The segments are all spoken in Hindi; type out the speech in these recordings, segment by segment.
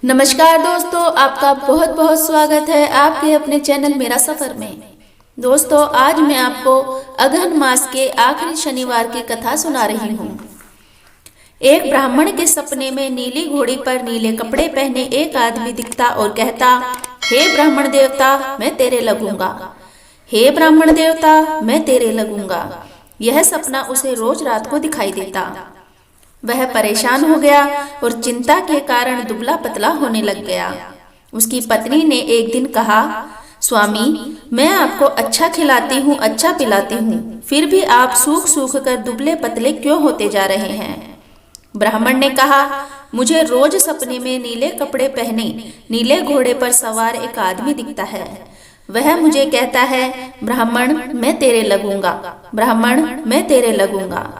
नमस्कार दोस्तों, आपका बहुत बहुत स्वागत है आपके अपने चैनल मेरा सफर में। दोस्तों, आज मैं आपको अगहन मास के आखिरी शनिवार की कथा सुना रही हूँ। एक ब्राह्मण के सपने में नीली घोड़ी पर नीले कपड़े पहने एक आदमी दिखता और कहता, हे ब्राह्मण देवता, मैं तेरे लगूंगा। हे ब्राह्मण देवता, मैं तेरे लगूंगा। यह सपना उसे रोज रात को दिखाई देता। वह परेशान हो गया और चिंता के कारण दुबला पतला होने लग गया। उसकी पत्नी ने एक दिन कहा, स्वामी, मैं आपको अच्छा खिलाती हूँ, अच्छा पिलाती हूँ, फिर भी आप सूख सूख कर दुबले पतले क्यों होते जा रहे हैं? ब्राह्मण ने कहा, मुझे रोज सपने में नीले कपड़े पहने नीले घोड़े पर सवार एक आदमी दिखता है। वह मुझे कहता है, ब्राह्मण, मैं तेरे लगूंगा, ब्राह्मण, मैं तेरे लगूंगा।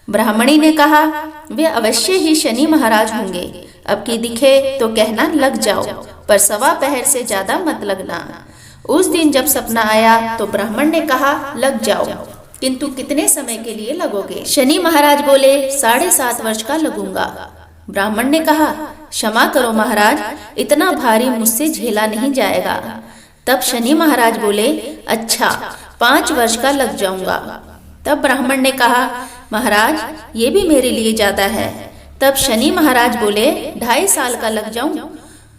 ब्राह्मणी ने कहा, वे अवश्य ही शनि महाराज होंगे। अब की दिखे तो कहना लग जाओ, पर सवा पहर से ज्यादा मत लगना। उस दिन जब सपना आया तो ब्राह्मण ने कहा, लग जाओ, किंतु कितने समय के लिए लगोगे? शनि महाराज बोले, 7.5 वर्ष का लगूंगा। ब्राह्मण ने कहा, क्षमा करो महाराज, इतना भारी मुझसे झेला नहीं जाएगा। तब शनि महाराज बोले, अच्छा, 5 वर्ष का लग जाऊंगा। तब ब्राह्मण ने कहा, महाराज, ये भी मेरे लिए ज्यादा है। तब शनि महाराज बोले, 2.5 साल का लग जाऊं?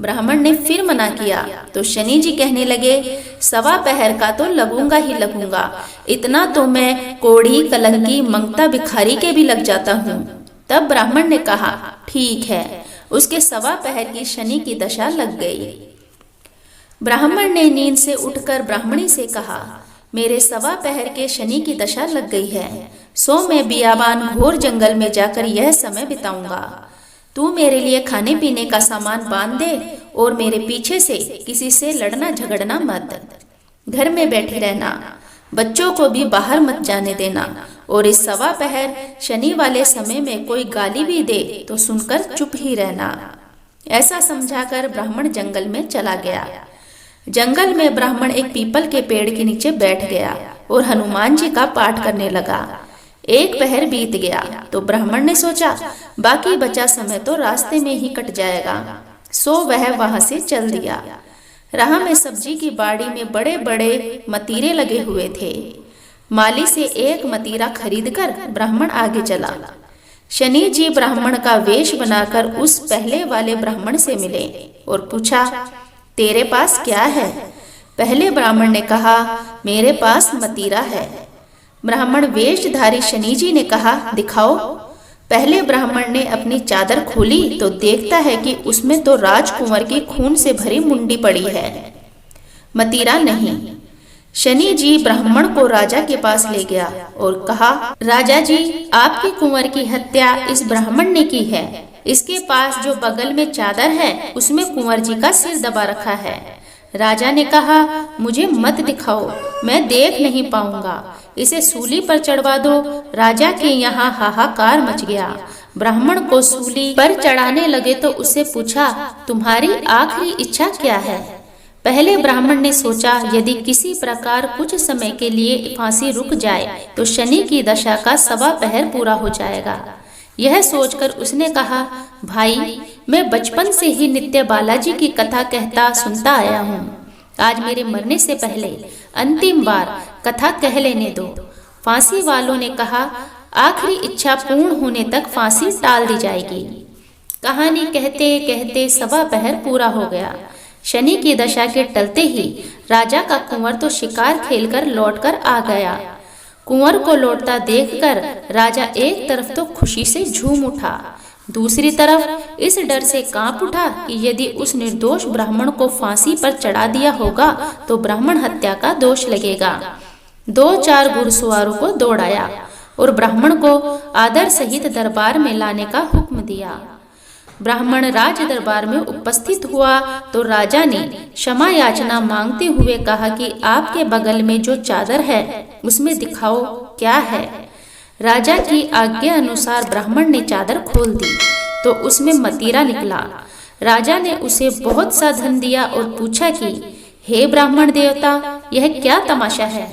ब्राह्मण ने फिर मना किया तो शनि जी कहने लगे, सवा पहर का तो लगूंगा ही लगूंगा, इतना तो मैं कोढ़ी, कलंकी, मंगता, भिखारी के भी लग जाता हूँ। तब ब्राह्मण ने कहा, ठीक है। उसके सवा पहर की शनि की दशा लग गई। ब्राह्मण ने नींद से उठकर ब्राह्मणी से कहा, मेरे सवा पहर के शनि की दशा लग गई है, सो मैं बियाबान घोर जंगल में जाकर यह समय बिताऊंगा। तू मेरे लिए खाने पीने का सामान बांध दे और मेरे पीछे से किसी से लड़ना झगड़ना मत। घर में बैठे रहना, बच्चों को भी बाहर मत जाने देना, और इस सवा पहर शनि वाले समय में कोई गाली भी दे तो सुनकर चुप ही रहना। ऐसा समझाकर ब्राह्मण जंगल में चला गया। जंगल में ब्राह्मण एक पीपल के पेड़ के नीचे बैठ गया और हनुमान जी का पाठ करने लगा। एक पहर बीत गया तो ब्राह्मण ने सोचा, बाकी बचा समय तो रास्ते में ही कट जाएगा, सो वह वहां से चल दिया। राह में सब्जी की बाड़ी में बड़े बड़े मतीरे लगे हुए थे। माली से एक मतीरा खरीदकर ब्राह्मण आगे चला। शनि जी ब्राह्मण का वेश बनाकर उस पहले वाले ब्राह्मण से मिले और पूछा, तेरे पास क्या है? पहले ब्राह्मण ने कहा, मेरे पास मतीरा है। ब्राह्मण वेशधारी शनि जी ने कहा, दिखाओ। पहले ब्राह्मण ने अपनी चादर खोली तो देखता है कि उसमें तो राजकुंवर की खून से भरी मुंडी पड़ी है, मतीरा नहीं। शनि जी ब्राह्मण को राजा के पास ले गया और कहा, राजा जी, आपके कुंवर की हत्या इस ब्राह्मण ने की है। इसके पास जो बगल में चादर है उसमें कुंवर जी का सिर दबा रखा है। राजा ने कहा, मुझे मत दिखाओ, मैं देख नहीं पाऊंगा, इसे सूली पर चढ़वा दो। राजा के यहाँ हाहाकार मच गया। ब्राह्मण को सूली पर चढ़ाने लगे तो उससे पूछा, तुम्हारी आखिरी इच्छा क्या है? पहले ब्राह्मण ने सोचा, यदि किसी प्रकार कुछ समय के लिए फांसी रुक जाए तो शनि की दशा का सवा पहर पूरा हो जाएगा। यह सोचकर उसने कहा, भाई, मैं बचपन से ही नित्य बालाजी की कथा कहता सुनता आया हूँ। आज मेरे मरने से पहले अंतिम बार कथा कह लेने दो। फांसी वालों ने कहा, आखिरी इच्छा पूर्ण होने तक फांसी टाल दी जाएगी। कहानी कहते कहते सवा पहर पूरा हो गया। शनि की दशा के टलते ही राजा का कुंवर तो शिकार खेलकर लौटकर आ गया। कुंवर को लौटता देखकर राजा एक तरफ तो खुशी से झूम उठा, दूसरी तरफ इस डर से कांप उठा कि यदि उस निर्दोष ब्राह्मण को फांसी पर चढ़ा दिया होगा तो ब्राह्मण हत्या का दोष लगेगा। 2-4 घुड़सवारों को दौड़ाया और ब्राह्मण को आदर सहित दरबार में लाने का हुक्म दिया। ब्राह्मण राज दरबार में उपस्थित हुआ तो राजा ने क्षमा याचना मांगते हुए कहा कि आपके बगल में जो चादर है उसमें दिखाओ क्या है। राजा की आज्ञा अनुसार ब्राह्मण ने चादर खोल दी तो उसमें मतीरा निकला। राजा ने उसे बहुत सा धन दिया और पूछा कि हे ब्राह्मण देवता, यह क्या तमाशा है?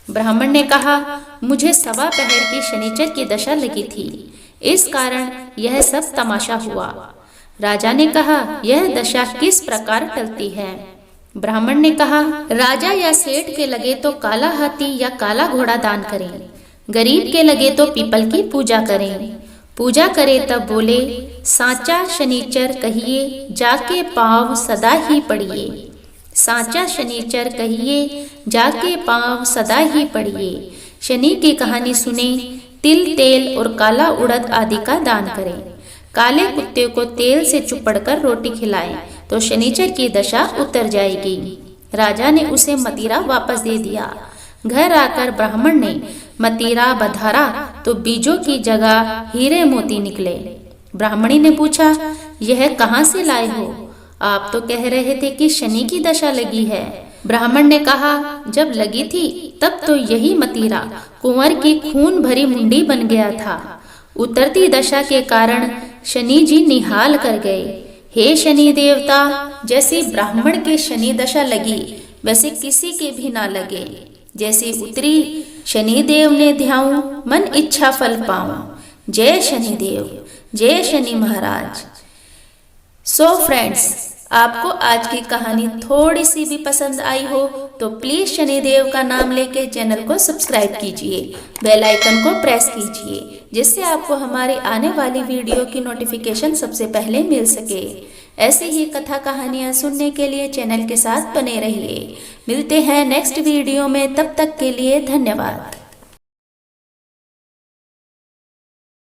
ब्राह्मण ने कहा, मुझे सवा पहर की शनिचर की दशा लगी थी, इस कारण यह सब तमाशा हुआ। राजा ने कहा, यह दशा किस प्रकार टलती है? ब्राह्मण ने कहा, राजा या सेठ के लगे तो काला हाथी या काला घोड़ा दान करें, गरीब के लगे तो पीपल की पूजा करें। पूजा करे तब बोले, साचा शनिचर कहिए, जाके पाँव सदा ही पड़िए। साचा शनिचर कहिए, जाके पाँव सदा ही पड़िए। शनि की कहानी सुने, तिल, तेल और काला उड़द आदि का दान करें। काले कुत्ते को तेल से चुपड़कर रोटी खिलाएं तो शनिचर की दशा उतर जाएगी। राजा ने उसे मदिरा वापस दे दिया। घर आकर ब्राह्मण ने मदिरा बधारा तो बीजों की जगह हीरे मोती निकले। ब्राह्मणी ने पूछा, यह कहाँ से लाए हो? आप तो कह रहे थे कि शनि की दशा लगी है। ब्राह्मण ने कहा, जब लगी थी तब तो यही मदिरा कुंवर की खून भरी मुंडी बन गया था। उतरती दशा के कारण शनि जी निहाल कर गए। हे शनि देवता, जैसे ब्राह्मण के शनि दशा लगी वैसे किसी के भी ना लगे। जैसे उतरी शनिदेव ने ध्याऊं, मन इच्छा फल पाऊं। जय शनिदेव, जय शनि महाराज। सो फ्रेंड्स, आपको आज की कहानी थोड़ी सी भी पसंद आई हो तो प्लीज शनिदेव का नाम लेके चैनल को सब्सक्राइब कीजिए, बेल आइकन को प्रेस कीजिए, जिससे आपको हमारी आने वाली वीडियो की नोटिफिकेशन सबसे पहले मिल सके। ऐसे ही कथा कहानियाँ सुनने के लिए चैनल के साथ बने रहिए। मिलते हैं नेक्स्ट वीडियो में, तब तक के लिए धन्यवाद।